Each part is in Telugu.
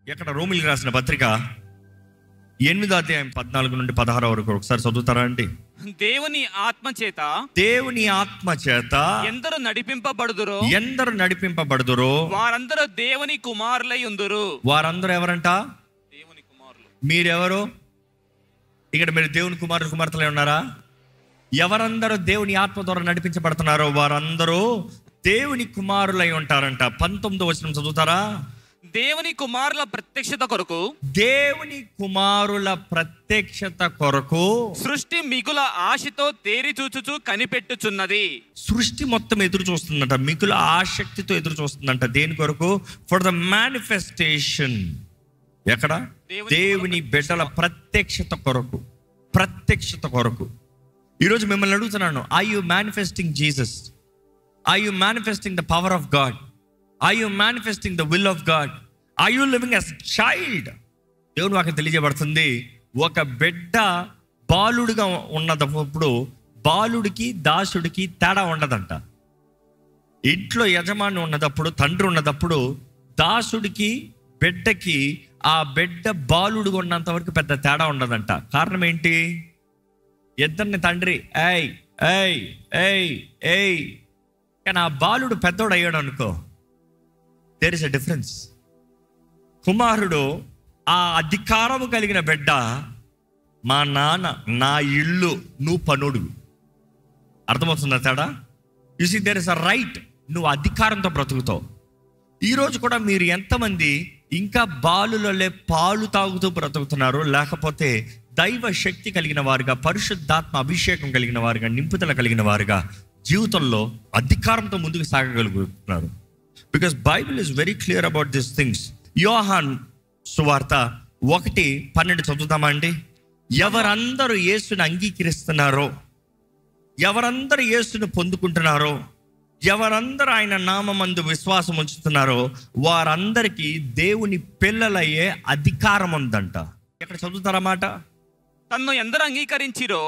ఎక్కడ రోమిలికి రాసిన పత్రిక 8వ అధ్యాయం 14 నుండి 16 వరకు ఒకసారి చదువుతారా అండి? దేవుని ఆత్మ చేత ఎందరు నడిపింపబడుదురో వారందరూ దేవుని కుమారులై ఉందురు. వారందరూ ఎవరంట? దేవుని కుమారులు. మీరెవరు? ఇక్కడ మీరు దేవుని కుమార్తెలే ఉన్నారా? ఎవరందరూ దేవుని ఆత్మ ద్వారా నడిపించబడుతున్నారో వారందరూ దేవుని కుమారులై ఉంటారంట. 19వ వచనం చదువుతారా? దేవుని కుమారుల ప్రత్యక్షత కొరకు సృష్టి మిగుల ఆశతో తేరి చూచుచు కనిపెట్టుచున్నది. సృష్టి మొత్తం ఎదురు చూస్తుందంట, మిగుల ఆసక్తితో ఎదురు చూస్తుందంట. దేని కొరకు? For the manifestation. ఎక్కడ? దేవుని బిడ్డల ప్రత్యక్షత కొరకు. ఈరోజు మిమ్మల్ని అడుగుతున్నాను, are you manifesting Jesus? Are you manifesting the power of God? Are you manifesting the will of God? Are you living as a child? దేవుని వాక్యం తెలియజేయబడుతుంది, ఒక బిడ్డ బాలుడిగా ఉన్నప్పుడు బాలుడికి దాసుడికి తేడా ఉండదంట. ఇంట్లో యజమాని ఉన్నదప్పుడు, తండ్రి ఉన్నదప్పుడు దాసుడికి బిడ్డకి ఆ బిడ్డ బాలుడిగా ఉన్నంత వరకు పెద్ద తేడా ఉండదంట. కారణం ఏంటి? ఇద్దరిని తండ్రి ఏయ్ ఏయ్ ఏయ్ ఏయ్, కానీ ఆ బాలుడు పెద్దోడు అయ్యాడు అనుకో, దేర్ ఇస్ అ డిఫరెన్స్. కుమారుడు, ఆ అధికారము కలిగిన బిడ్డ, మా నాన్న, నా ఇల్లు, నువ్వు పనుడు. అర్థమవుతుందా తేడా? You see there is a right. నువ్వు అధికారంతో బ్రతుకుతావు. ఈరోజు కూడా మీరు ఎంతమంది ఇంకా బాలులలో పాలు తాగుతూ బ్రతుకుతున్నారు, లేకపోతే దైవ శక్తి కలిగిన వారుగా, పరిశుద్ధాత్మ అభిషేకం కలిగిన వారుగా, నింపుదల కలిగిన వారుగా జీవితంలో అధికారంతో ముందుకు సాగగలుగుతున్నారు? Because Bible is very clear about this things. యోహాను సువార్త 1:12 చదువుతామా అండి? ఎవరందరూ యేసుని అంగీకరిస్తున్నారో, ఎవరందరూ యేసుని పొందుకుంటున్నారో, ఎవరందరూ ఆయన నామమందు విశ్వాసం ఉంచుతున్నారో వారందరికీ దేవుని పిల్లలయ్యే అధికారం ఉందంట. ఎక్కడ చదువుతారా మాట? తన్ను ఎందరు అంగీకరించిరో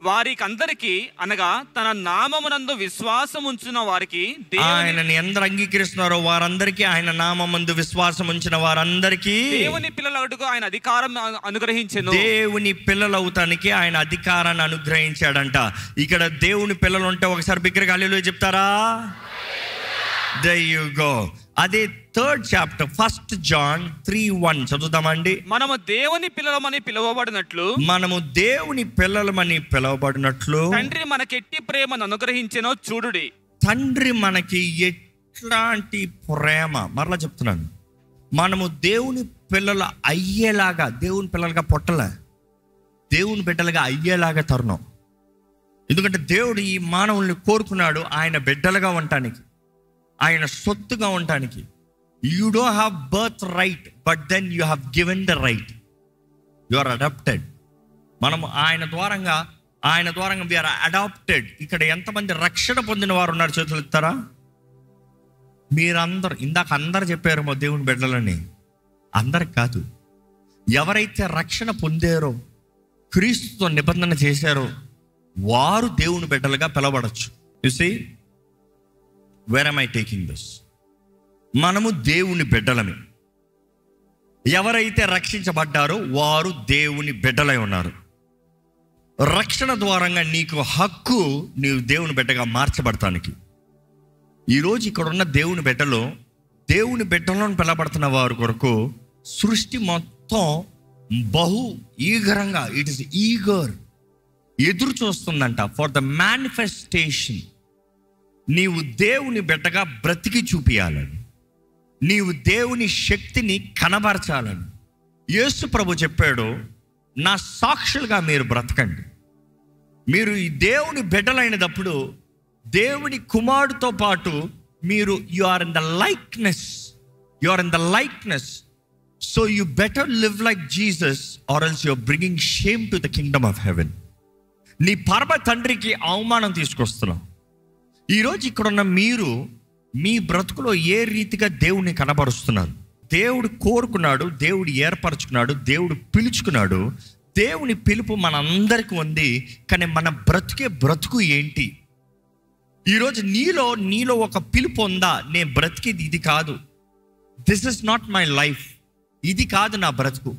వారికందరికి, అనగా తన నామమునందు విశ్వాసం ఉంచిన వారికి, ఆయనని ఎందరు అంగీకరిస్తున్నారో వారందరికీ, ఆయన నామమందు విశ్వాసం ఉంచిన వారందరికీ దేవుని పిల్లలవుటకు ఆయన అధికారం అనుగ్రహించెను. దేవుని పిల్లలవుతానికి ఆయన అధికారాన్ని అనుగ్రహించాడంట. ఇక్కడ దేవుని పిల్లలు ఉంటే ఒకసారి బిగ్గరగా హల్లెలూయా చెప్తారా? There you go. అదే 3rd chapter 1 John 3:1 చదువుతామండి. మనము దేవుని పిల్లలమని పిలువబడినట్లు తండ్రి మనకెట్టి ప్రేమను అనుగ్రహించెనో చూడుడి. తండ్రి మనకి ఎట్లాంటి ప్రేమ, మరలా చెప్తున్నాను, మనము దేవుని పిల్లలు అయ్యేలాగా, దేవుని పిల్లలుగా పొట్టలే, దేవుని బిడ్డలుగా అయ్యేలాగా తరుణం. ఎందుకంటే దేవుడు ఈ మానవుల్ని కోరుకున్నాడు ఆయన బిడ్డలుగా ఉండటానికి, ఆయన సొత్తుగా ఉండటానికి. You don't have birth right, but then you have given the right. You are adopted. మనము ఆయన ద్వారంగా వీఆర్ అడాప్టెడ్. ఇక్కడ ఎంతమంది రక్షణ పొందిన వారు ఉన్నారు? చేతులు ఎత్తారా? మీరందరూ, ఇందాక అందరు చెప్పారేమో దేవుని బిడ్డలని, అందరికి కాదు. ఎవరైతే రక్షణ పొందారో, క్రీస్తుతో నిబంధన చేశారో వారు దేవుని బిడ్డలుగా పిలవబడచ్చు. You see, where am I taking this? మనము దేవుని బిడ్డలమే. ఎవరైతే రక్షించబడ్డారో వారు దేవుని బిడ్డలై ఉన్నారు. రక్షణ ద్వారంగా నీకు హక్కు, నీవు దేవుని బిడ్డగా మార్చబడటానికి. ఈరోజు ఇక్కడ ఉన్న దేవుని బిడ్డలో, దేవుని బిడ్డలను పిలబడుతున్న వారి కొరకు సృష్టి మొత్తం బహు ఈగరంగా, ఇట్ ఇస్ ఈగర్, ఎదురు చూస్తుందంట ఫర్ ద మేనిఫెస్టేషన్. నీవు దేవుని బిడ్డగా బ్రతికి చూపియాలని, నీవు దేవుని శక్తిని కనబరచాలని యేసు ప్రభు చెప్పాడు, నా సాక్షులుగా మీరు బ్రతకండి. మీరు ఈ దేవుని బిడ్డలైనప్పుడు దేవుని కుమారుడితో పాటు మీరు you are in the likeness. So you better live like Jesus or else you are bringing shame to the kingdom of heaven. నీ పరమ తండ్రికి అవమానం తీసుకొస్తున్నావు. ఈరోజు ఇక్కడున్న మీరు మీ బ్రతుకులో ఏ రీతిగా దేవుని కనబరుస్తున్నారు? దేవుడు కోరుకున్నాడు, దేవుడు ఏర్పరచుకున్నాడు, దేవుడు పిలుచుకున్నాడు. దేవుని పిలుపు మనందరికీ ఉంది, కానీ మన బ్రతుకు ఏంటి? ఈరోజు నీలో ఒక పిలుపు ఉందా? నేను బ్రతికేది ఇది కాదు, this is not my life, ఇది కాదు నా బ్రతుకు,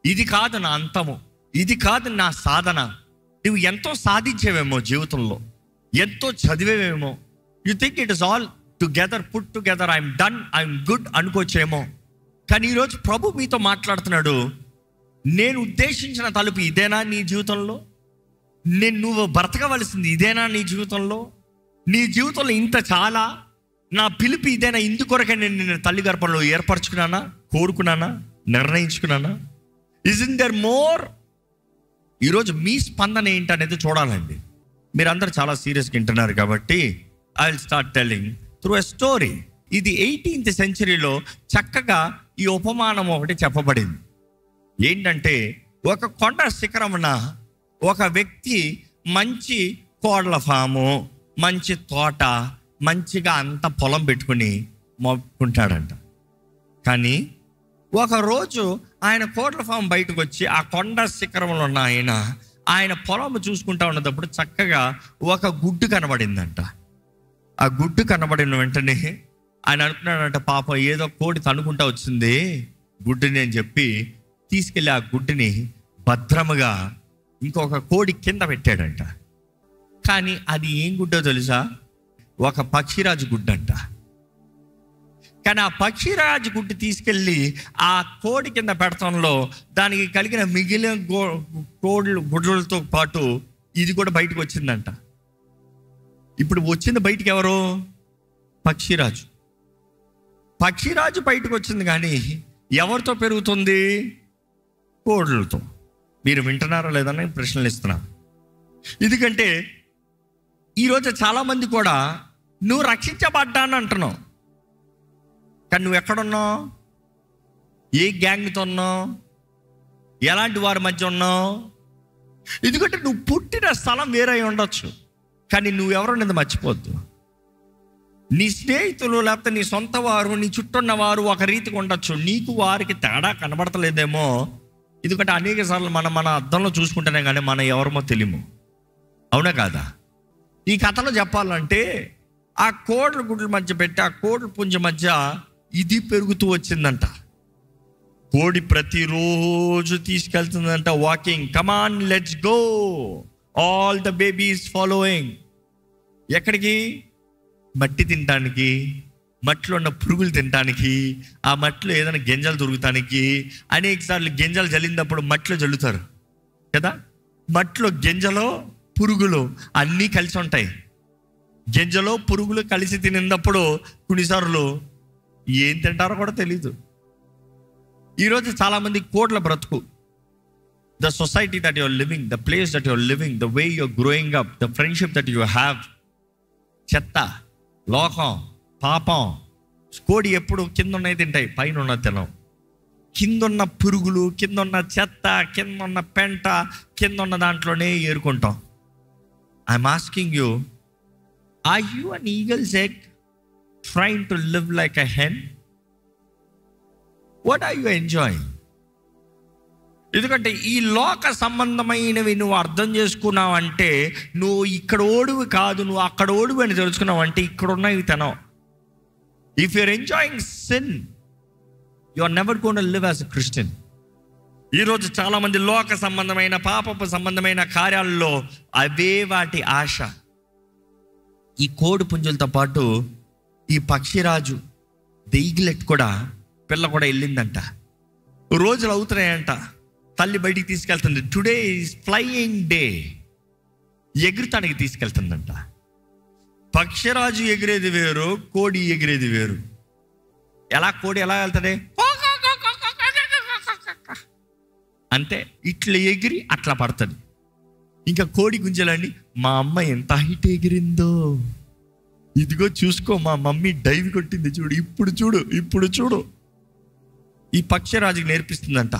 ఇది కాదు నా అంతము, ఇది కాదు నా సాధన. నువ్వు ఎంతో సాధించేవేమో జీవితంలో, ఎంతో చదివేవేమో. You think it is all together, put together, I'm done, I'm good అనుకోవచ్చేమో. కానీ ఈరోజు ప్రభు మీతో మాట్లాడుతున్నాడు, నేను ఉద్దేశించిన తలుపు ఇదేనా నీ జీవితంలో? నువ్వు బ్రతకవలసింది ఇదేనా నీ జీవితంలో? నీ జీవితంలో ఇంత చాలా? నా పిలుపు ఇదేనా? ఇందుకొరకే నేను తల్లి గర్భంలో ఏర్పరచుకున్నానా, కోరుకున్నానా, నిర్ణయించుకున్నానా? Isn't there more? ఈరోజు మీ స్పందన ఏంటనేది చూడాలండి. మీరందరూ చాలా సీరియస్గా వింటున్నారు కాబట్టి I will start telling through a story. ఇది 18th సెంచరీలో చక్కగా ఈ ఉపమానం ఒకటి చెప్పబడింది. ఏంటంటే, ఒక కొండ శిఖరమున ఒక వ్యక్తి మంచి కోళ్ళ ఫాము, మంచి తోట, మంచిగా అంత పొలం పెట్టుకుని మొక్కుంటాడంట. కానీ ఒకరోజు ఆయన కోళ్ళ ఫామ్ బయటకు వచ్చి ఆ కొండ శిఖరంలో ఉన్న ఆయన పొలం చూసుకుంటా ఉన్నప్పుడు చక్కగా ఒక గుడ్డు కనబడిందంట. ఆ గుడ్డు కనబడిన వెంటనే ఆయన అనుకున్నాడంట, పాపం ఏదో కోడి తనుకుంటా వచ్చింది గుడ్డుని అని చెప్పి తీసుకెళ్ళి ఆ గుడ్డుని భద్రముగా ఇంకొక కోడి కింద పెట్టాడంట. కానీ అది ఏం గుడ్డో తెలుసా? ఒక పక్షిరాజు గుడ్డంట. కానీ ఆ పక్షిరాజు గుడ్డు తీసుకెళ్ళి ఆ కోడి కింద పెడతంలో దానికి కలిగిన మిగిలిన గుడ్లతో పాటు ఇది కూడా బయటకు వచ్చిందంట. ఇప్పుడు వచ్చింది బయటికి ఎవరు? పక్షిరాజు. పక్షిరాజు బయటకు వచ్చింది, కానీ ఎవరితో పెరుగుతుంది? కోళ్ళతో. మీరు వింటున్నారా లేదని ప్రశ్నలు ఇస్తున్నాను. ఎందుకంటే ఈరోజు చాలామంది కూడా నువ్వు రక్షించబడ్డాను అంటున్నావు, కానీ నువ్వు ఎక్కడున్నావు? ఏ గ్యాంగ్తో ఉన్నావు? ఎలాంటి వారి మధ్య ఉన్నావు? ఎందుకంటే నువ్వు పుట్టిన స్థలం వేరే ఉండొచ్చు, కానీ నువ్వెవరనేది మర్చిపోద్దు. నీ స్నేహితులు లేకపోతే నీ సొంత వారు, నీ చుట్టూన్న వారు ఒక రీతిగా ఉండొచ్చు, నీకు వారికి తేడా కనబడతలేదేమో. ఎందుకంటే అనేక సార్లు మన అద్దంలో చూసుకుంటేనే కానీ మనం ఎవరమో తెలియము. అవునా కాదా? ఈ కథలో చెప్పాలంటే ఆ కోడ్ల గుడ్ల మధ్య పెట్టి ఆ కోడ్ల పుంజ మధ్య ఇది పెరుగుతూ వచ్చిందంట. కోడి ప్రతిరోజు తీసుకెళ్తుందంట walking. Come on let's go, all the babies following. ఎక్కడికి? మట్టి తినటానికి, మట్టిలో ఉన్న పురుగులు తినటానికి, ఆ మట్టిలో ఏదైనా గింజలు దొరుకుతానికి. అనేక సార్లు గింజలు జల్లినప్పుడు మట్టిలో జల్లుతారు కదా. మట్టిలో గింజలో పురుగులు అన్నీ కలిసి ఉంటాయి. గింజలో పురుగులు కలిసి తిన్నప్పుడు కొన్నిసార్లు ఏం తింటారో కూడా తెలీదు. ఈరోజు చాలామంది కోట్ల బ్రతుకు, the society that you are living, the place that you are living, the way you are growing up, the friendship that you have, చెత్త, లోకం, పాపం. కోడి ఎప్పుడు కింద ఉన్నవి తింటాయి, పైన ఉన్న తినం. కిందున్న పురుగులు, కిందున్న చెత్త, కిందున్న పెంట, కిందున్న దాంట్లోనే ఏరుకుంటాం. I'm asking you, are you an eagle's egg trying to live like a hen? What are you enjoying? ఎందుకంటే ఈ లోక సంబంధమైనవి నువ్వు అర్థం చేసుకున్నావు అంటే నువ్వు ఇక్కడ ఓడివి కాదు, నువ్వు అక్కడ ఓడివి అని తెలుసుకున్నావు అంటే ఇక్కడ ఉన్నవి తినవు. If you're enjoying sin, you are never going to live as a Christian. ఈరోజు చాలామంది లోక సంబంధమైన పాపపు సంబంధమైన కార్యాలలో అవే వాటి ఆశ. ఈ కోడి పుంజులతో పాటు ఈ పక్షిరాజు దెయ్యిలెట్ కూడా పిల్ల కూడా వెళ్ళిందంట. రోజులు అవుతున్నాయంట, తల్లి బయటికి తీసుకెళ్తుంది. టుడే ఈజ్ ఫ్లయింగ్ డే, ఎగురుతానికి తీసుకెళ్తుందంట. పక్షిరాజు ఎగిరేది వేరు, కోడి ఎగిరేది వేరు. కోడి ఎలా వెళ్తుంది అంటే ఇట్లా ఎగిరి అట్లా పడుతుంది. ఇంకా కోడి గుంజలండి, మా అమ్మ ఎంత హైట్ ఎగిరిందో, ఇదిగో చూసుకో మా మమ్మీ డైవ్ కొట్టింది చూడు, ఇప్పుడు చూడు. ఈ పక్షిరాజుకి నేర్పిస్తుందంట.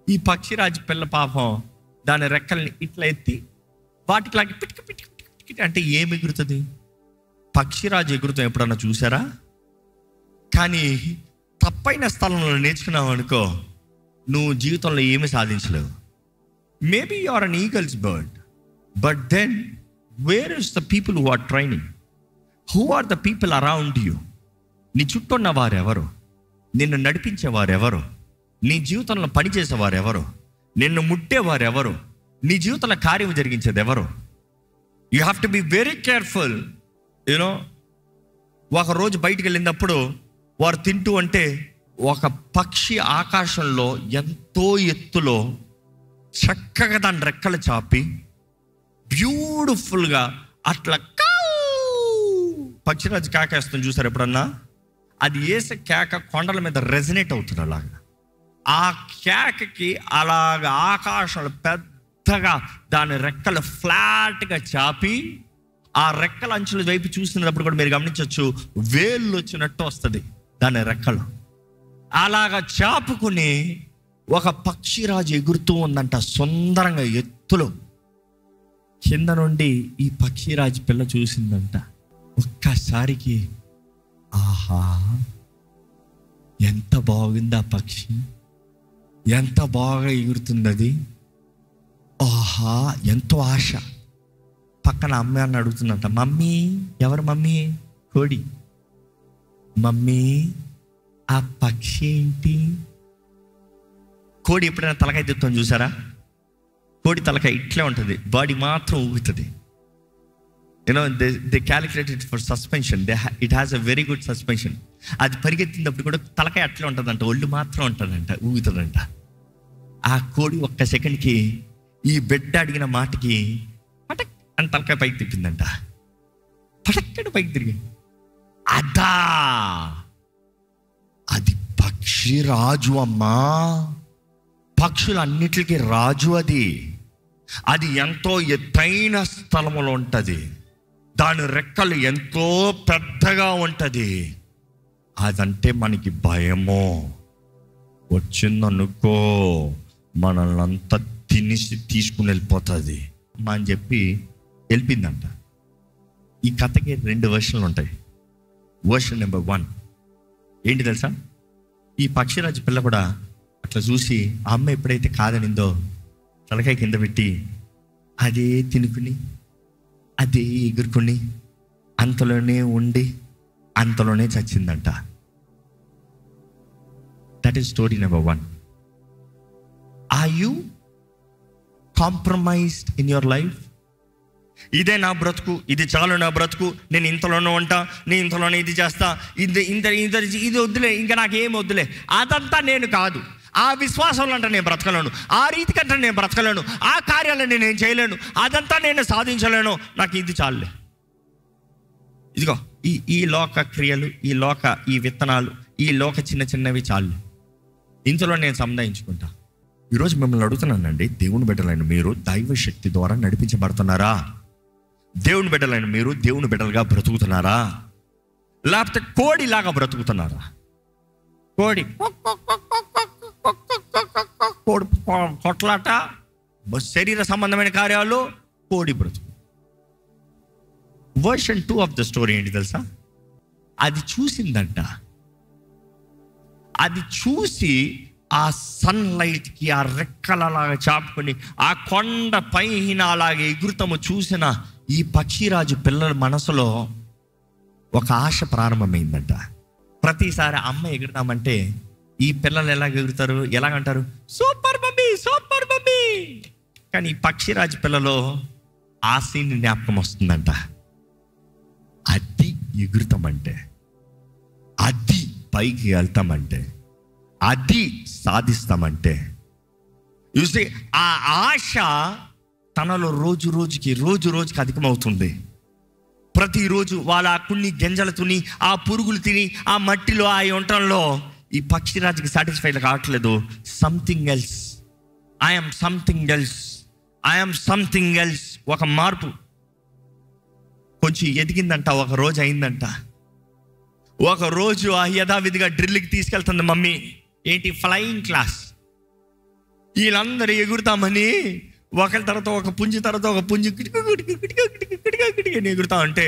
ఈ పక్షిరాజు పిల్ల పాపం దాని రెక్కల్ని ఇట్లా ఎత్తి వాటికి పిటికి పిటికి పిటికి అంటే ఏం ఎగురుతుంది? పక్షిరాజు ఎగురుతాం ఎప్పుడన్నా చూసారా? కానీ తప్పైన స్థలంలో నేర్చుకున్నావు అనుకో, నువ్వు జీవితంలో ఏమీ సాధించలేవు. Maybe you are an eagle's bird, but then where is the people who are training? Who are the people around you? నీ చుట్టూ ఉన్న వారెవరు? నిన్ను నడిపించేవారెవరు? నీ జీవితంలో పనిచేసేవారు ఎవరు? నిన్ను ముట్టేవారు ఎవరు? నీ జీవితంలో కార్యం జరిగించేది ఎవరు? You have to be very careful. You know, ఒక రోజు బయటికి వెళ్ళినప్పుడు వారు తింటూ అంటే ఒక పక్షి ఆకాశంలో ఎంతో ఎత్తులో చక్కగా దాని రెక్కలు చాపి బ్యూటిఫుల్గా అట్లా పక్షిరాజు కేక వేస్తుంది చూసారు ఎప్పుడన్నా? అది వేసే కేక కొండల మీద రెజనేట్ అవుతుంది. అలాగా ఆ కేకకి అలాగ ఆకాశంలో పెద్దగా దాని రెక్కలు ఫ్లాట్గా చాపి ఆ రెక్కల అంచుల వైపు చూసినప్పుడు కూడా మీరు గమనించవచ్చు, వేళ్ళు వచ్చినట్టు వస్తుంది దాని రెక్కలు. అలాగా చాపుకుని ఒక పక్షిరాజు ఎగురుతూ ఉందంట సుందరంగా ఎత్తులో. కింద నుండి ఈ పక్షిరాజు పిల్ల చూసిందంట. ఒక్కసారికి ఆహా, ఎంత బాగుంది ఆ పక్షి, ఎంత బాగా ఎగురుతుంది అది, ఆహా ఎంతో ఆశ. పక్కన అమ్మ అని అడుగుతుందంట, మమ్మీ ఎవరు మమ్మీ? కోడి. మమ్మీ ఆ పక్షి ఏంటి? కోడి ఎప్పుడైనా తలకాయ తిప్పుతాం చూసారా? కోడి తలకాయ ఇట్లే ఉంటుంది, బాడీ మాత్రం ఊగుతుంది. You know they calculated for suspension. It has a very good suspension. అది పరిగెత్తినప్పుడు కూడా తలకాయ అట్లే ఉంటుందంట, ఒళ్ళు మాత్రం ఉంటుందంట, ఊగుతుందంట. ఆ కోడి ఒక్క సెకండ్కి ఈ బిడ్డ అడిగిన మాటకి పటక్ అని తలకాయ పైకి తిప్పిందంట. పటక్కడి పైకి తిరిగి అదా అది పక్షి రాజు అమ్మా, పక్షులన్నిటికీ రాజు అది. అది ఎంతో ఎత్తైన స్థలములో ఉంటుంది, దాని రెక్కలు ఎంతో పెద్దగా ఉంటుంది. అదంటే మనకి భయమో, వచ్చిందనుకో మనల్ని అంతా తినేసి తీసుకుని వెళ్ళిపోతుంది అని చెప్పి వెళ్ళిపోయిందంట. ఈ కథకి 2 వర్షన్లు ఉంటాయి. వర్షన్ నెంబర్ 1 ఏంటి తెలుసా? ఈ పక్షిరాజు పిల్ల కూడా అట్లా చూసి ఆ అమ్మ ఎప్పుడైతే కాదనిందో తలకాయ కింద పెట్టి అదే తినుకుని అదే ఎగురుకుని అంతలోనే ఉండి అంతలోనే చచ్చిందంట. That is story number 1. Are you compromised in your life? ఇదే నా బ్రతుకు, ఇది చాలు నా బ్రతుకు, నేను ఇంతలోనే ఉంటా, నేను ఇంతలోనే ఇది చేస్తా, ఇది వద్దులే, ఇంకా నాకేం వద్దులే, అదంతా నేను కాదు, ఆ విశ్వాసంలో అంటే నేను బ్రతకలేను, ఆ రీతి కంటే నేను బ్రతకలేను, ఆ కార్యాలను నేను చేయలేను, అదంతా నేను సాధించలేను, నాకు ఇది చాలులే. ఇదిగో ఈ లోక క్రియలు, ఈ విత్తనాలు, ఈ లోక చిన్న చిన్నవి చాలు, ఇంతలో నేను సంధాయించుకుంటా. ఈరోజు మిమ్మల్ని అడుగుతున్నానండి, దేవుని బిడ్డలైన మీరు దైవ శక్తి ద్వారా నడిపించబడుతున్నారా? దేవుని బిడ్డలైన మీరు దేవుని బిడ్డలుగా బ్రతుకుతున్నారా? లేకపోతే కోడిలాగా బ్రతుకుతున్నారా? కోడి కొట్లాట, శరీర సంబంధమైన కార్యాలు, కోడి బ్రతుకు. వర్షన్ 2 ఆఫ్ ద స్టోరీ ఏంటి తెలుసా? అది చూసిందంట. అది చూసి ఆ సన్లైట్కి ఆ రెక్కలలాగా చాపుకొని ఆ కొండ పైన అలాగే ఎగురుతాము చూసిన ఈ పక్షిరాజు పిల్లల మనసులో ఒక ఆశ ప్రారంభమైందంట. ప్రతిసారి అమ్మ ఎగురుతామంటే ఈ పిల్లలు ఎలాగ ఎగురుతారు, ఎలాగంటారు? Super mummy, super mummy. కానీ ఈ పక్షిరాజు పిల్లలో ఆ సీన్ జ్ఞాపకం వస్తుందంట. అది ఎగురుతామంటే, అది పైకి వెళ్తామంటే, అది సాధిస్తామంటే, చూస్తే ఆ ఆశ తనలో రోజు రోజుకి అధికమవుతుంది. ప్రతిరోజు వాళ్ళ కొన్ని గింజలు తిని, ఆ పురుగులు తిని, ఆ మట్టిలో, ఆ వంటల్లో ఈ పక్షిరాజుకి సాటిస్ఫైడ్ కావట్లేదు. Something else, I'm something else. ఒక మార్పు కొంచెం ఎదిగిందంట. ఒక రోజు అయిందంట. ఒక రోజు ఆ యథావిధిగా డ్రిల్కి తీసుకెళ్తుంది మమ్మీ. ఏంటి? Flying class. వీళ్ళందరూ ఎగురుతామని ఒకరి తర్వాత ఒక పుంజు ఎగురుతా అంటే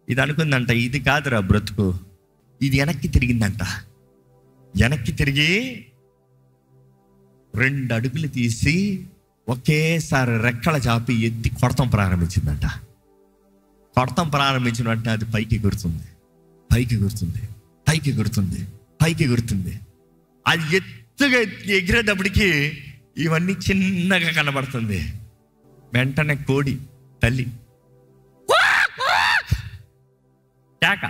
ఇది అనుకుందంట, ఇది కాదురా బ్రతుకు. ఇది వెనక్కి తిరిగిందంట. వెనక్కి తిరిగి 2 అడుగులు తీసి ఒకేసారి రెక్కల చాపి ఎత్తి కొడతాం ప్రారంభించిందంట. కొడతాం ప్రారంభించిన వెంటనే అది పైకి ఎగురుతుంది. అది పెద్దగా ఎగిరేటప్పటికి ఇవన్నీ చిన్నగా కనబడుతుంది. వెంటనే కోడి తల్లి కేక,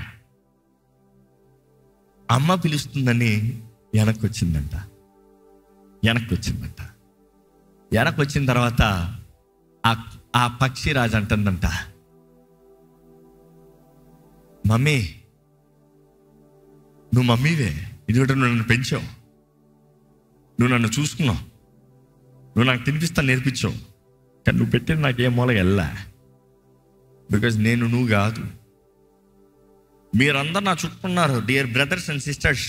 అమ్మ పిలుస్తుందని వెనక్కి వచ్చిందంట. వెనక్కి వచ్చిన తర్వాత ఆ పక్షిరాజు అంటుందంట, మమ్మీ నువ్వు మమ్మీవే, ఇదిగోటి నువ్వు నన్ను పెంచావు, నువ్వు నన్ను చూసుకున్నావు, నువ్వు నాకు తినిపిస్తాను నేర్పించావు, కానీ నువ్వు పెట్టింది నాకు ఏ మూలగా వెళ్ళా. బికాజ్ నేను నువ్వు కాదు. మీరందరూ నా చుట్టుకున్నారు, డియర్ బ్రదర్స్ అండ్ సిస్టర్స్,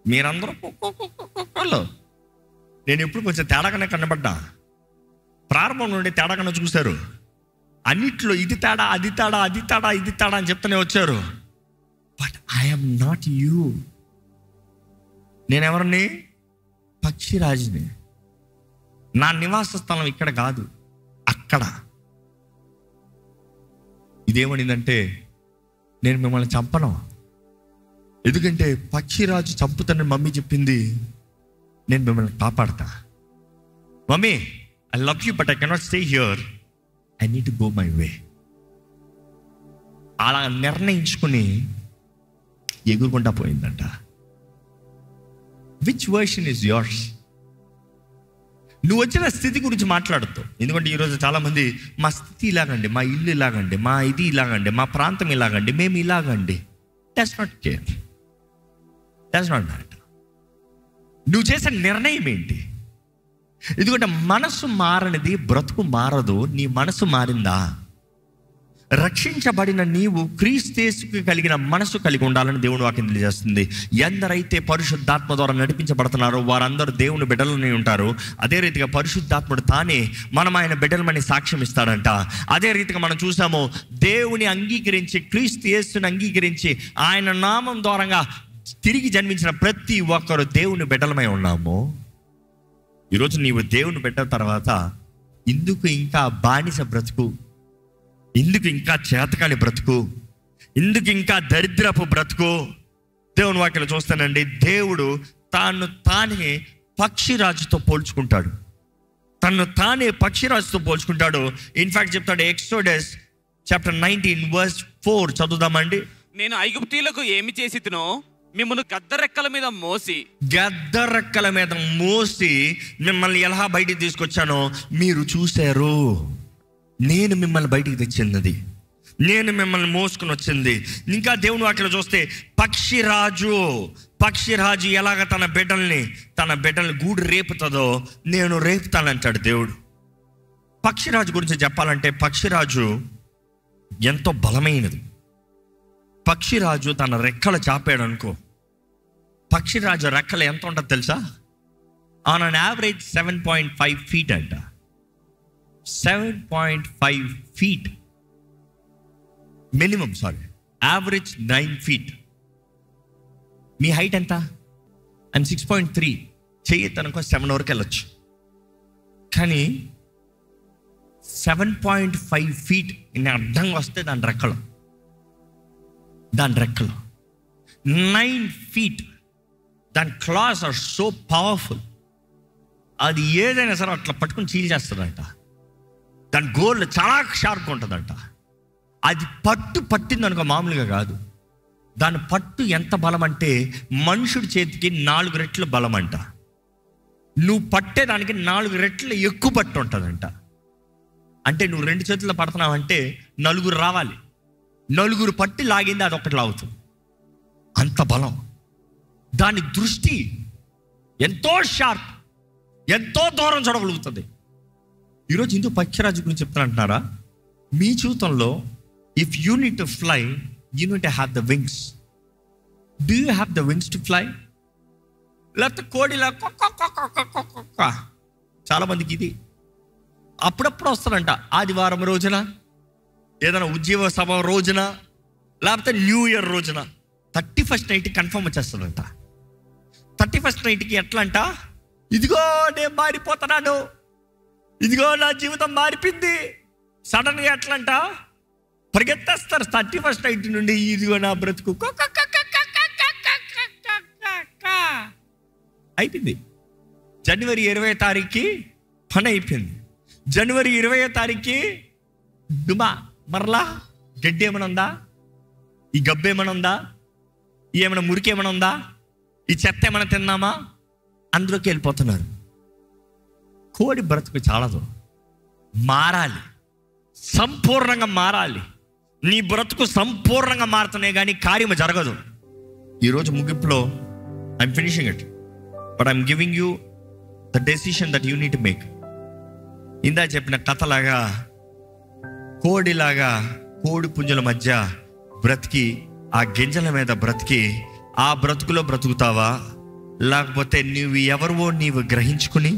మీరందరూ కుక్కలు. నేను ఎప్పుడు కొంచెం తేడాగానే కనబడ్డా. ప్రారంభం నుండి తేడాగానే చూశారు. అన్నిట్లో ఇది తేడా, అది తేడా, అది తేడా, ఇది తేడా అని చెప్తూనే వచ్చారు. But I'm not you. నేనెవరిని? పక్షిరాజుని. నా నివాస స్థలం ఇక్కడ కాదు, అక్కడ. ఇదేమనిందంటే, నేను మిమ్మల్ని చంపను, ఎందుకంటే పక్షిరాజు చంపుతానని మమ్మీ చెప్పింది, నేను మిమ్మల్ని కాపాడతా. Mummy, I love you but I cannot stay here, I need to go my way. అలా నిర్ణయించుకుని ఎగురుకుంటా పోయిందంట. Which version is yours? నువ్వు వచ్చిన స్థితి గురించి మాట్లాడుతావు. ఎందుకంటే ఈరోజు చాలామంది మా స్థితి ఇలాగండి, మా ఇల్లు ఇలాగండి, మా ఇది ఇలాగండి, మా ప్రాంతం ఇలాగండి, మేము ఇలాగండి. That's not care, that's not matter. నువ్వు చేసే నిర్ణయం ఏంటి? ఎందుకంటే మనసు మారనిది బ్రతుకు మారదు. నీ మనసు మారిందా? రక్షించబడిన నీవు క్రీస్తుకు కలిగిన మనసు కలిగి ఉండాలని దేవుని వాక్యం తెలియజేస్తుంది. ఎందరైతే పరిశుద్ధాత్మ ద్వారా నడిపించబడుతున్నారో వారందరూ దేవుని బిడ్డలని ఉంటారు. అదే రీతిగా పరిశుద్ధాత్ముడు తానే మనం ఆయన బిడ్డలమని సాక్ష్యం ఇస్తాడంట. అదే రీతిగా మనం చూసాము, దేవుని అంగీకరించి, క్రీస్తు యేసుని అంగీకరించి ఆయన నామం ద్వారంగా తిరిగి జన్మించిన ప్రతి ఒక్కరు దేవుని బిడ్డలమై ఉన్నాము. ఈరోజు నీవు దేవుని బిడ్డ తర్వాత ఇందుకు ఇంకా బానిస బ్రతుకు, ఇందుకు ఇంకా చేతకాని బ్రతుకు, ఇందుకు ఇంకా దరిద్రపు బ్రతుకు? దేవుని వాక్యం చూస్తానండి, దేవుడు తానే పక్షిరాజుతో పోల్చుకుంటాడు. తను తానే పక్షిరాజుతో పోల్చుకుంటాడు. ఇన్ఫాక్ట్ చెప్తాడు, ఎక్సోడస్ చాప్టర్ 19 verse 4 చదువుదామండి. నేను ఐగుప్తీయులకు ఏమి చేసితినో మిమ్మల్ని గద్దరెక్కల మీద మోసి మిమ్మల్ని ఎలా బయటికి తీసుకొచ్చానో మీరు చూశారు. నేను మిమ్మల్ని బయటికి తెచ్చినది, నేను మిమ్మల్ని మోసుకుని వచ్చింది. ఇంకా దేవుని వాక్యలో చూస్తే పక్షిరాజు ఎలాగ తన బిడ్డల్ని గూడు రేపుతుందో నేను రేపుతానంటాడు దేవుడు. పక్షిరాజు గురించి చెప్పాలంటే, పక్షిరాజు ఎంతో బలమైనది. పక్షిరాజు తన రెక్కలు చాపాడు అనుకో, పక్షిరాజు రెక్కలు ఎంత ఉంటుంది తెలుసా? ఆన్ అన్ యావరేజ్ 7.5 feet అంట. 7.5 feet మినిమం, యావరేజ్ 9 feet. మీ హైట్ ఎంత? అండ్ 6.3 చెయ్యొద్దనుకో 7 వరకు వెళ్ళొచ్చు. కానీ 7.5 feet ఇన్ని అడ్డంగా వస్తే దాని రెక్కలు 9 feet. దాని క్లాస్ ఆర్ సో పవర్ఫుల్. అది ఏదైనా సరే అట్లా పట్టుకుని చీల్చేస్తుందంట. దాని గోళ్ళు చాలా షార్ప్గా ఉంటుందంట. అది పట్టింది అనుకో, మామూలుగా కాదు. దాని పట్టు ఎంత బలం అంటే మనుషుడి చేతికి 4 రెట్లు బలం అంట. నువ్వు పట్టేదానికి 4 రెట్లు ఎక్కువ పట్టు ఉంటుందంట. అంటే నువ్వు 2 చేతుల్లో పడుతున్నావంటే 4 రావాలి. 4 పట్టి లాగింది, అది ఒకటి లాగుతుంది. అంత బలం. దాని దృష్టి ఎంతో షార్ప్, ఎంతో దూరం చూడగలుగుతుంది. ఈరోజు హిందూ పక్షిరాజు గురించి చెప్తానంటున్నారా? మీ జీవితంలో if you need to fly, you need to have the wings. Do you have the wings to fly? లేకపోతే కోడిలా చాలా మందికి ఇది అప్పుడప్పుడు వస్తారంట. ఆదివారం రోజున, ఏదైనా ఉద్యోగ సభ రోజున, లేకపోతే న్యూ ఇయర్ రోజున 31st నైట్ కన్ఫర్మ్ వచ్చేస్తాడంట. 31st నైట్కి ఎట్లా అంట, ఇదిగో నేను మారిపోతున్నాను, ఇదిగో నా జీవితం మారిపోయింది. సడన్గా ఎట్లా అంట పరిగెత్తేస్తారు 31st నైట్ నుండి. ఇదిగో నా బ్రతుకు అయిపోయింది. జనవరి 20వ తారీఖుకి పని అయిపోయింది. జనవరి 20వ తారీఖుకి డుమా మరలా గడ్డి ఏమైనా ఉందా, ఈ గబ్బు ఏమైనా ఉందా, ఈ ఏమైనా మురికి ఏమైనా ఉందా, ఈ చెత్త ఏమైనా తిన్నామా, అందులోకి వెళ్ళిపోతున్నారు. కోడి బ్రతుకు చాలదు, మారాలి, సంపూర్ణంగా మారాలి. నీ బ్రతుకు సంపూర్ణంగా మారుతున్నాయి కానీ కార్యము జరగదు. ఈరోజు ముగింపులో I'm finishing it, but I'm giving you the decision that you need to make. ఇందా చెప్పిన కథలాగా కోడిలాగా కోడి పుంజుల మధ్య బ్రతికి, ఆ గింజల మీద బ్రతికి ఆ బ్రతుకులో బ్రతుకుతావా, లేకపోతే నీవు ఎవరివో నీవు గ్రహించుకుని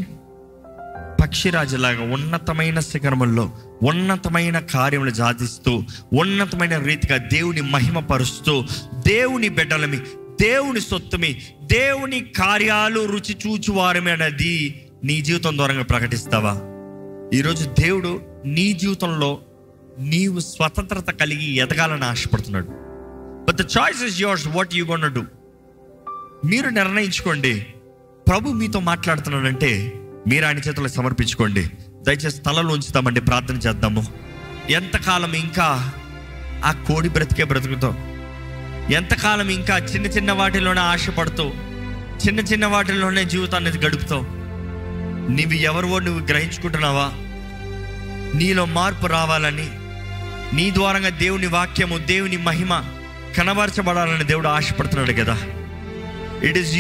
పక్షిరాజులాగా ఉన్నతమైన శిఖరముల్లో ఉన్నతమైన కార్యములు సాధిస్తూ ఉన్నతమైన రీతిగా దేవుని మహిమపరుస్తూ దేవుని బిడ్డలమి, దేవుని సొత్తుమి, దేవుని కార్యాలు రుచి చూచువారమే అనేది నీ జీవితం ద్వారా ప్రకటిస్తావా? ఈరోజు దేవుడు నీ జీవితంలో నీవు స్వతంత్రత కలిగి ఎదగాలని ఆశపడుతున్నాడు. But the choice is yours, what you gonna do. మీరు నిర్ణయించుకోండి. ప్రభు మీతో మాట్లాడుతున్నాడంటే మీరు ఆయన చేతుల్లో సమర్పించుకోండి. దయచేసి తలలో ఉంచుతామండి, ప్రార్థన చేద్దాము. ఎంతకాలం ఇంకా ఆ కోడి బ్రతికే బ్రతుకుతావు? ఎంతకాలం ఇంకా చిన్న చిన్న వాటిలోనే ఆశపడుతూ చిన్న చిన్న వాటిల్లోనే జీవితాన్ని గడుపుతావు? నీవు ఎవరివో నువ్వు గ్రహించుకుంటున్నావా? నీలో మార్పు రావాలని, నీ ద్వారంగా దేవుని వాక్యము, దేవుని మహిమ కనబరచబడాలని దేవుడు ఆశపడుతున్నాడు కదా. It is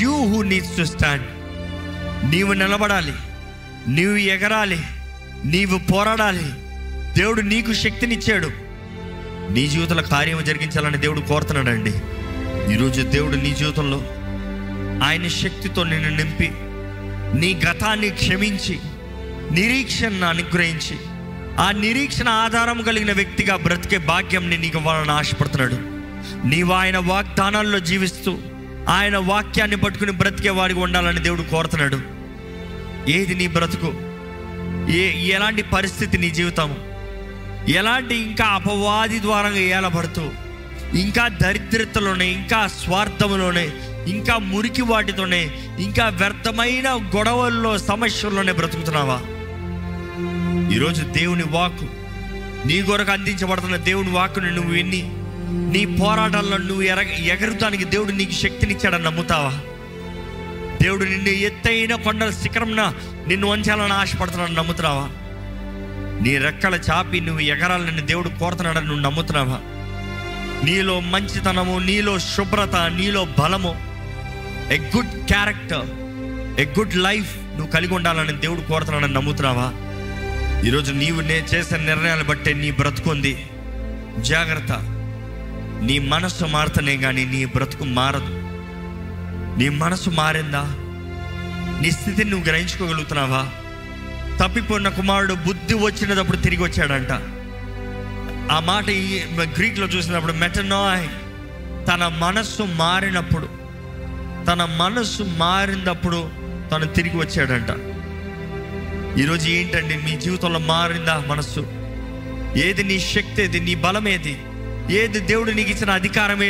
you who needs to stand. నీవు నిలబడాలి, నీవు ఎగరాలి, నీవు పోరాడాలి. దేవుడు నీకు శక్తినిచ్చాడు. నీ జీవితంలో కార్యం జరిగించాలని దేవుడు కోరుతున్నాడండి. ఈరోజు దేవుడు నీ జీవితంలో ఆయన శక్తితో నిన్ను నింపి, నీ గతాన్ని క్షమించి, నిరీక్షణను అనుగ్రహించి, ఆ నిరీక్షణ ఆధారం కలిగిన వ్యక్తిగా బ్రతికే భాగ్యంని నీకు ఇవ్వాలని ఆశపడుతున్నాడు. నీవు ఆయన వాగ్దానాల్లో జీవిస్తూ ఆయన వాక్యాన్ని పట్టుకుని బ్రతికే వాడికి ఉండాలని దేవుడు కోరుతున్నాడు. ఏది నీ బ్రతుకు? ఎలాంటి పరిస్థితి నీ జీవితము? ఎలాంటి ఇంకా అపవాది ద్వారా ఏలబడుతూ, ఇంకా దరిద్రతలోనే, ఇంకా స్వార్థములోనే, ఇంకా మురికి వాటితోనే, ఇంకా వ్యర్థమైన గొడవల్లో, సమస్యల్లోనే బ్రతుకుతున్నావా? ఈరోజు దేవుని వాక్కు, నీ కొరకు అందించబడుతున్న దేవుని వాక్కుని నువ్వు విని నీ పోరాటాల్లో నువ్వు ఎగరుతానికి దేవుడు నీకు శక్తినిచ్చాడని నమ్ముతావా? దేవుడు నిన్ను ఎత్తైన కొండల శిఖరంన నిన్ను వంచాలని ఆశపడుతున్నాడని నమ్ముతున్నావా? నీ రెక్కల చాపి నువ్వు ఎగరాలని దేవుడు కోరుతున్నాడని నువ్వు నమ్ముతున్నావా? నీలో మంచితనము, నీలో శుభ్రత, నీలో బలము, a good character, a good life నువ్వు కలిగి ఉండాలని దేవుడు కోరుతున్నాడని నమ్ముతున్నావా? ఈరోజు నీవు చేసే నిర్ణయాలు బట్టే నీ బ్రతుకుంది. జాగ్రత్త. నీ మనసు మారుతనే కానీ నీ బ్రతుకు మారదు. నీ మనసు మారిందా? నీ స్థితిని నువ్వు గ్రహించుకోగలుగుతున్నావా? తప్పిపోయిన కుమారుడు బుద్ధి వచ్చినప్పుడు తిరిగి వచ్చాడంట. ఆ మాట గ్రీక్లో చూసినప్పుడు మెటనాయ్, తన మనస్సు మారినప్పుడు, తన మనస్సు మారినప్పుడు తను తిరిగి వచ్చాడంట. ఈరోజు ఏంటండి మీ జీవితంలో మారిందా మనస్సు? ఏది నీ శక్తి? ఏది నీ బలం? ఏది దేవుడు నీకు ఇచ్చిన అధికారం?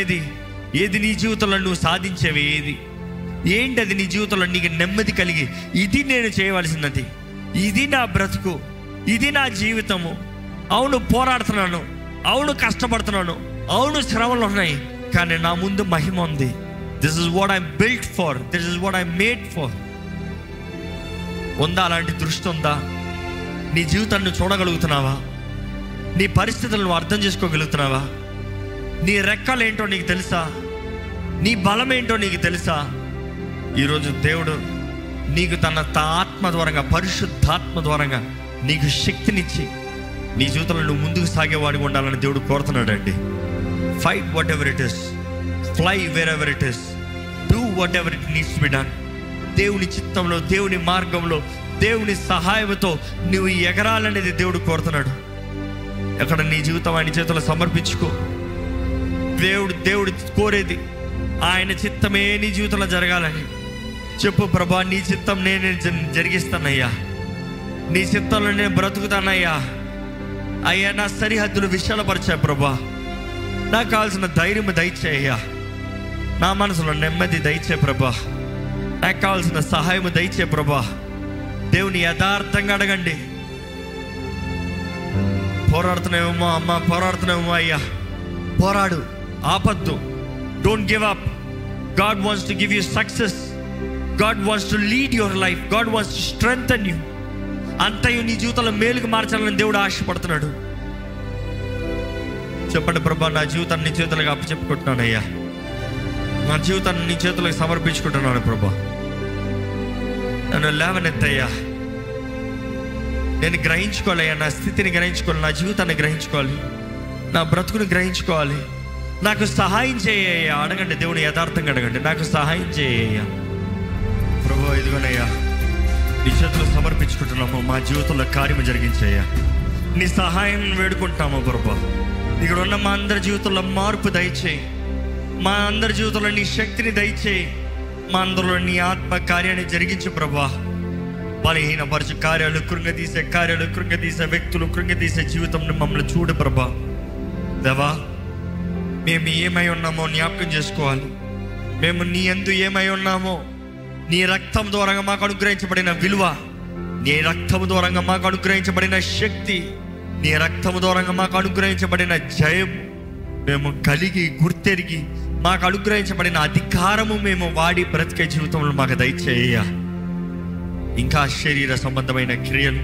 ఏది నీ జీవితంలో నువ్వు సాధించేవి? ఏంటి అది నీ జీవితంలో నీకు నెమ్మది కలిగి, ఇది నేను చేయవలసినది, ఇది నా బ్రతుకు, ఇది నా జీవితము, అవును పోరాడుతున్నాను, అవును కష్టపడుతున్నాను, అవును శ్రమలు ఉన్నాయి, కానీ నా ముందు మహిమ ఉంది. This is what I'm built for, this is what I'm made for. ఉందా అలాంటి దృష్టి? ఉందా? నీ జీవితాన్ని చూడగలుగుతున్నావా? నీ పరిస్థితులను అర్థం చేసుకోగలుగుతున్నావా? నీ రెక్కలు ఏంటో నీకు తెలుసా? నీ బలం ఏంటో నీకు తెలుసా? ఈరోజు దేవుడు నీకు తన ఆత్మ ద్వారంగా, పరిశుద్ధాత్మ ద్వారంగా నీకు శక్తినిచ్చి నీ జీవితంలో నువ్వు ముందుకు సాగేవాడిగా ఉండాలని దేవుడు కోరుతున్నాడండి. Fight whatever it is, fly wherever it is, do whatever it needs to be done. దేవుని చిత్తంలో, దేవుని మార్గంలో, దేవుని సహాయంతో నువ్వు ఎగరాలనేది దేవుడు కోరుతున్నాడు. ఎక్కడ నీ జీవితం ఆయన చేతుల్లో సమర్పించుకో. దేవుడు కోరేది ఆయన చిత్తమే నీ జీవితంలో జరగాలని చెప్పు. ప్రభా, నీ చిత్తం నేను జరిగిస్తానయ్యా, నీ చిత్తంలో నేను బ్రతుకుతానయ్యా. అయ్యా, నా సరిహద్దులు విశాలపరిచా ప్రభా, నాకు కావాల్సిన ధైర్యం దయచేయ్యా, నా మనసులో నెమ్మది దయచే ప్రభా. నాకు కావాల్సిన సహాయం దయచే ప్రభా. దేవుని యథార్థంగా అడగండి. పోరాడుతున్నామేమో అమ్మ, పోరాడుతున్నామేమో అయ్యా, పోరాడు, ఆపద్దు. Don't give up. God wants to give you success. God wants to lead your life. God wants to strengthen you. అంతయు నీ జీవితంలో మేలుకు మార్చాలని దేవుడు ఆశపడుతున్నాడు. చెప్పండి ప్రభా, నా జీవితాన్ని నీ చేతులకు అప్పచెప్పుకుంటున్నానయ్యా. నా జీవితాన్ని నీ చేతులకు సమర్పించుకుంటున్నాను ప్రభా. నన్ను లేవనెత్తయ్యా. నేను గ్రహించుకోవాలయ్యా, నా స్థితిని గ్రహించుకోవాలి, నా జీవితాన్ని గ్రహించుకోవాలి, నా బ్రతుకుని గ్రహించుకోవాలి. నాకు సహాయం చేయ్యా. అడగండి, దేవుని యథార్థంగా అడగండి, నాకు సహాయం చేయ్యా. ప్రభా, ఇదిగోనయ్యా నీ చేతులు సమర్పించుకుంటున్నాము. మా జీవితంలో కార్యము జరిగించయ్యా. నీ సహాయం వేడుకుంటాము ప్రభా. ఇక్కడ ఉన్న మా అందరి జీవితంలో మార్పు దయచేయి. మా అందరి జీవితంలో నీ శక్తిని దయచేయి. మా అందరిలో నీ ఆత్మ కార్యాన్ని జరిగించు ప్రభా. బలహీనపరచు కార్యాలు, కృంగతీసే వ్యక్తులు, కృంగతీసే జీవితం మమ్మల్ని చూడు ప్రభా. దేవా, మేము ఏమై ఉన్నామో జ్ఞాపకం చేసుకోవాలి. మేము నీ యందు ఏమై ఉన్నామో, నీ రక్తం ద్వారా మాకు అనుగ్రహించబడిన విలువ, నీ రక్తం ద్వారా మాకు అనుగ్రహించబడిన శక్తి, నీ రక్తం ద్వారా మాకు అనుగ్రహించబడిన జయం మేము కలిగి గుర్తెరిగి మాకు అనుగ్రహించబడిన అధికారము మేము వాడి బ్రతికే జీవితంలో మాకు దయచేయ. ఇంకా శరీర సంబంధమైన క్రియలు,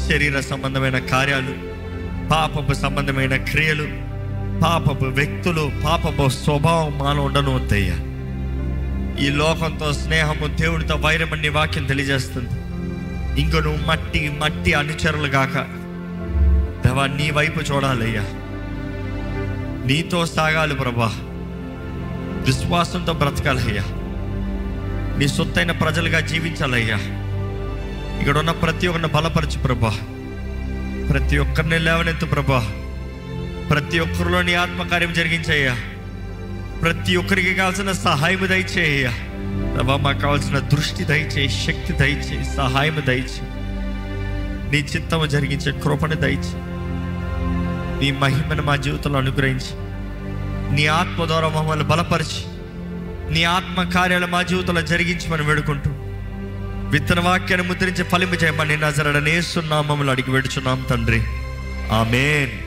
శరీర సంబంధమైన కార్యాలు, పాపపు సంబంధమైన క్రియలు, పాపపు వ్యక్తులు, పాపపు స్వభావం మాలో ఉండను వద్దయ్యా. ఈ లోకంతో స్నేహము, దేవుడితో వైరమని నీ వాక్యం తెలియజేస్తుంది. ఇంక నువ్వు మట్టి అనుచరులు గాక దేవా, నీ వైపు చూడాలయ్యా. నీతో సాగాలి ప్రభా. విశ్వాసంతో బ్రతకాలయ్యా. నీ సొత్తైన ప్రజలుగా జీవించాలయ్యా. ఇక్కడ ఉన్న ప్రతి ఒక్కరిని బలపరచు ప్రభా. ప్రతి ఒక్కరిని లేవనెత్తు ప్రభా. ప్రతి ఒక్కరిలో నీ ఆత్మకార్యం జరిగించయ్యా. ప్రతి ఒక్కరికి కావాల్సిన సహాయం దయచేయ్యా. ప్రభా, మాకు కావాల్సిన దృష్టి దయచేయి, శక్తి దయచేయి, సహాయం దయచేయి. నీ చిత్తము జరిగించే కృపను దయచేయి. నీ మహిమను మా జీవితంలో అనుగ్రహించి, నీ ఆత్మ ద్వారా మమ్మల్ని బలపరిచి, నీ ఆత్మ కార్యాలు మా జీవితంలో జరిగించమని వేడుకుంటూ, విత్తన వాక్యాన్ని ముద్రించి ఫలింపజేయమని నజరేయుడైన యేసు నామములో అడిగి వేడుచున్నాం తండ్రి. ఆమేన్.